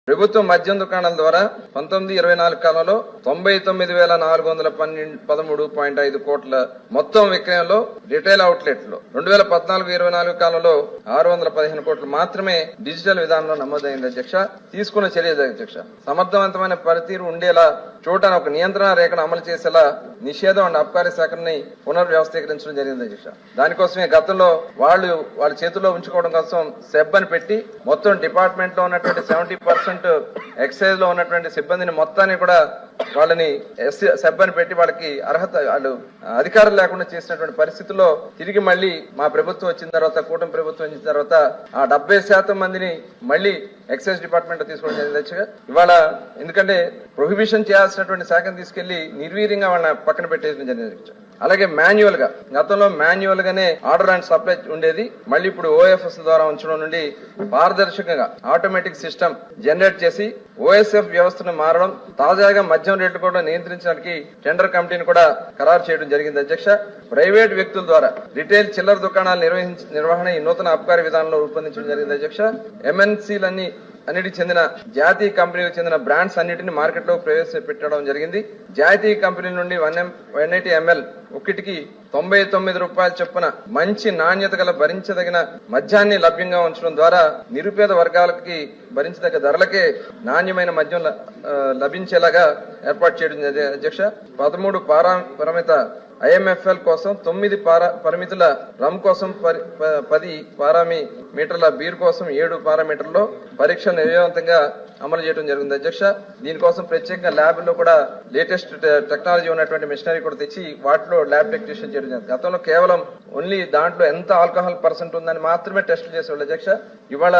ప్రభుత్వ మద్యం దుకాణాల ద్వారా 19-24 కాలంలో 99,413.5 కోట్ల మొత్తం విక్రయంలో రిటైల్ అవుట్లెట్లు 2014-24 కాలంలో 615 కోట్లు మాత్రమే డిజిటల్ విధానంలో నమోదైంది అధ్యక్ష. తీసుకున్న చర్య అధ్యక్ష సమర్థవంతమైన పనితీరు ఉండేలా చూడటానికి ఒక నియంత్రణ రేఖను అమలు చేసేలా నిషేధం అండ్ అబ్కారీ శాఖని పునర్వ్యవస్థీకరించడం జరిగింది అధ్యక్ష. దానికోసమే గతంలో వాళ్ళ చేతుల్లో ఉంచుకోవడం కోసం సెబ్ అని పెట్టి మొత్తం డిపార్ట్మెంట్ లో ఉన్నటువంటి 70% ఎక్సైజ్ లో ఉన్నటువంటి సిబ్బందిని మొత్తాన్ని కూడా వాళ్ళని సెబ్ అని పెట్టి వాళ్ళకి అర్హత అధికారం లేకుండా చేసినటువంటి పరిస్థితుల్లో తిరిగి మళ్ళీ మా ప్రభుత్వం వచ్చిన తర్వాత కూటమి ప్రభుత్వం వచ్చిన తర్వాత ఆ 70% మందిని మళ్ళీ ఎక్సైజ్ డిపార్ట్మెంట్ తీసుకోవడం జరిగింది. ఇవాళ ఎందుకంటే ప్రొహిబిషన్ చేయాల్సినటువంటి శాఖను తీసుకెళ్లి నిర్వీర్యంగా వాళ్ళని పక్కన పెట్టేయడం జరిగింది. అలాగే మాన్యువల్ గా గతంలో మాన్యువల్ గానే ఆర్డర్ అండ్ సప్లై ఉండేది. మళ్ళీ ఇప్పుడు ఓఎఫ్ఎస్ ద్వారా ఉంచడం నుండి పారదర్శకంగా ఆటోమేటిక్ సిస్టమ్ జనరేట్ చేసి ఓఎస్ఎఫ్ వ్యవస్థను మారడం, తాజాగా మద్యం రేట్లు కూడా నియంత్రించడానికి టెండర్ కమిటీని కూడా ఖరారు చేయడం జరిగింది అధ్యక్ష. ప్రైవేట్ వ్యక్తుల ద్వారా రిటైల్ చిల్లర దుకాణాలు నిర్వహణ ఈ నూతన అబ్కారీ విధానంలో రూపొందించడం జరిగింది అధ్యక్ష. ఎంఎన్సీలన్నీ అన్నిటికి చెందిన జాతీయ కంపెనీలకు చెందిన బ్రాండ్స్ అన్నిటిని మార్కెట్ లో ప్రవేశపెట్టడం జరిగింది. జాతీయ కంపెనీల నుండి 180 ml ఒక్కటికి 99 రూపాయల చొప్పున మంచి నాణ్యత గల భరించదగిన మద్యాన్ని లభ్యంగా ఉంచడం ద్వారా నిరుపేద వర్గాలకి భరించదగ్గ ధరలకే నాణ్యమైన మద్యం లభించేలాగా ఏర్పాటు చేయడం అధ్యక్ష. 13 పరిమిత ఐఎంఎఫ్ఎల్ కోసం 9 పరిమితుల రమ్ కోసం 10 పారామీటర్ల బీర్ కోసం 7 పారామీటర్లో పరీక్షలు నిర్వహంతంగా అమలు చేయడం జరిగింది అధ్యక్ష. దీనికోసం ప్రత్యేకంగా ల్యాబ్ లో కూడా లేటెస్ట్ టెక్నాలజీ ఉన్నటువంటి మిషనరీ కూడా తెచ్చి వాటిలో ల్యాబ్ టెక్నీషియన్ చేయడం జరిగింది. గతంలో కేవలం ఓన్లీ దాంట్లో ఎంత ఆల్కహాల్ పర్సెంట్ ఉందని మాత్రమే టెస్టులు చేసేవాళ్ళు అధ్యక్ష. ఇవాళ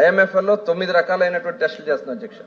ఐఎంఎఫ్ఎల్ లో 9 రకాలైనటువంటి టెస్టులు చేస్తున్నాం అధ్యక్ష.